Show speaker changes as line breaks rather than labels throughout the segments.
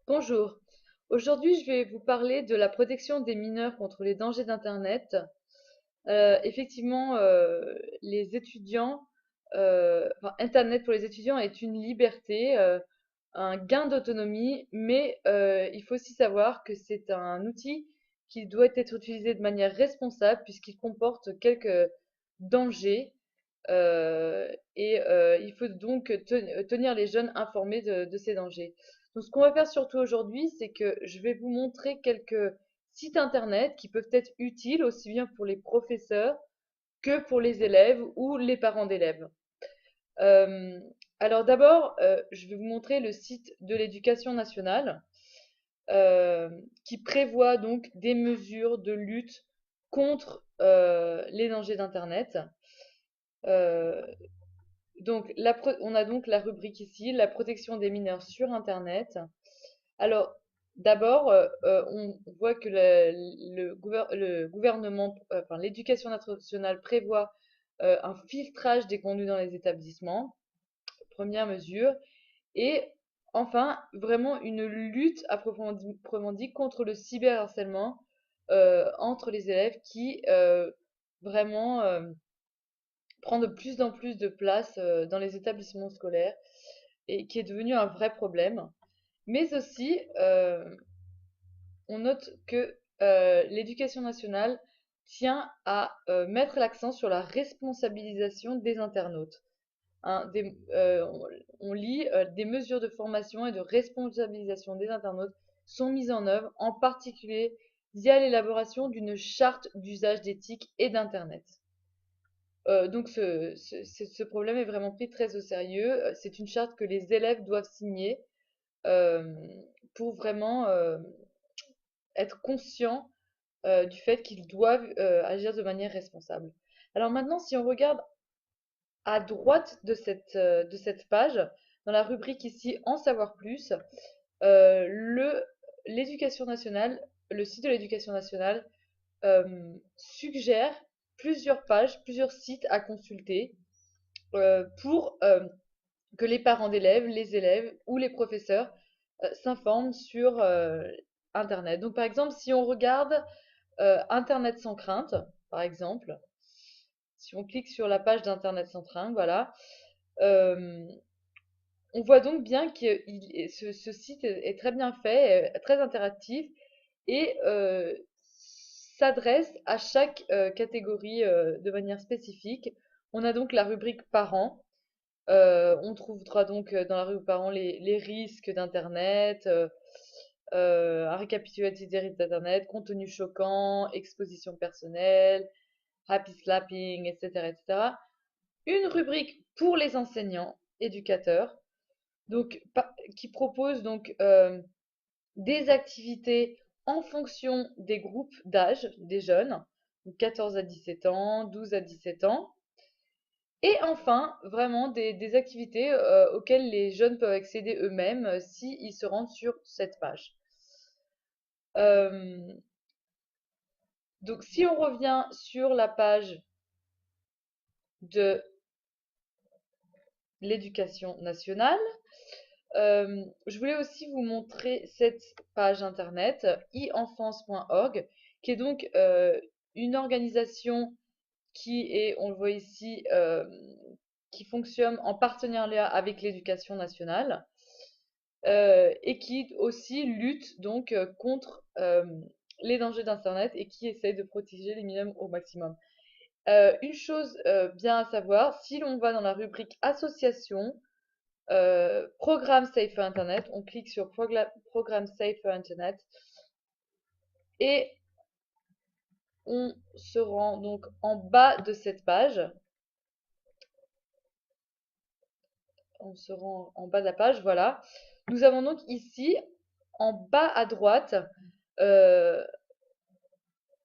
Bonjour, aujourd'hui je vais vous parler de la protection des mineurs contre les dangers d'Internet. Effectivement, les étudiants, enfin, Internet pour les étudiants est une liberté, un gain d'autonomie, mais il faut aussi savoir que c'est un outil qui doit être utilisé de manière responsable puisqu'il comporte quelques dangers. Il faut donc tenir les jeunes informés de ces dangers. Donc, ce qu'on va faire surtout aujourd'hui, c'est que je vais vous montrer quelques sites internet qui peuvent être utiles aussi bien pour les professeurs que pour les élèves ou les parents d'élèves. Euh, alors d'abord, je vais vous montrer le site de l'Éducation nationale euh, qui prévoit donc des mesures de lutte contre les dangers d'Internet. Euh, on a donc la rubrique ici, la protection des mineurs sur Internet. Alors, d'abord, on voit que le gouvernement, enfin, l'éducation nationale prévoit un filtrage des contenus dans les établissements, première mesure. Et enfin, vraiment une lutte à proprement dit contre le cyberharcèlement entre les élèves qui vraiment prend de plus en plus de place dans les établissements scolaires et qui est devenu un vrai problème. Mais aussi, on note que l'éducation nationale tient à mettre l'accent sur la responsabilisation des internautes. Hein, on lit des mesures de formation et de responsabilisation des internautes sont mises en œuvre, en particulier via l'élaboration d'une charte d'usage d'éthique et d'Internet. Donc ce problème est vraiment pris très au sérieux. C'est une charte que les élèves doivent signer euh, pour vraiment être conscients du fait qu'ils doivent agir de manière responsable. Alors maintenant, si on regarde à droite de cette page, dans la rubrique ici En savoir plus, l'éducation nationale, le site de l'éducation nationale suggère plusieurs pages, plusieurs sites à consulter pour que les parents d'élèves, les élèves ou les professeurs s'informent sur Internet. Donc par exemple, si on regarde Internet sans crainte, par exemple, si on clique sur la page d'Internet sans crainte, voilà, euh, on voit donc bien que ce site est très bien fait, très interactif et s'adresse à chaque catégorie de manière spécifique. On a donc la rubrique parents. On trouvera donc dans la rubrique parents les risques d'Internet, un récapitulatif des risques d'Internet, contenu choquant, exposition personnelle, happy slapping, etc., etc. Une rubrique pour les enseignants, éducateurs, donc qui propose donc des activités en fonction des groupes d'âge des jeunes, donc 14 à 17 ans, 12 à 17 ans. Et enfin, vraiment des activités auxquelles les jeunes peuvent accéder eux-mêmes s'ils se rendent sur cette page. Euh, donc si on revient sur la page de l'éducation nationale, je voulais aussi vous montrer cette page internet ienfance.org qui est donc une organisation qui est, on le voit ici, qui fonctionne en partenariat avec l'éducation nationale et qui aussi lutte donc contre les dangers d'Internet et qui essaie de protéger les mineurs au maximum. Une chose bien à savoir, si l'on va dans la rubrique association, Programme Safer Internet, on clique sur Programme Safer Internet et on se rend donc en bas de cette page. On se rend en bas de la page, voilà. Nous avons donc ici, en bas à droite, euh,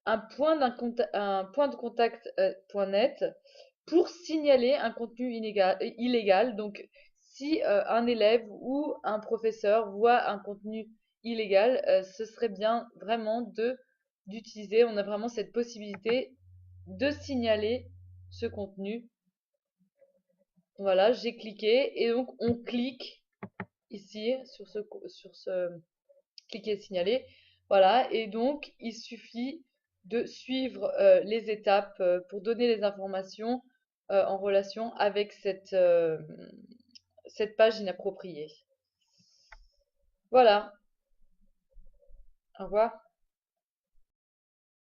un point de contact .net pour signaler un contenu illégal. Donc, si un élève ou un professeur voit un contenu illégal, ce serait bien vraiment d'utiliser, on a vraiment cette possibilité de signaler ce contenu. Voilà, j'ai cliqué et donc on clique ici sur ce cliquez signaler. Voilà, et donc il suffit de suivre les étapes pour donner les informations en relation avec cette page inappropriée. Voilà, au revoir.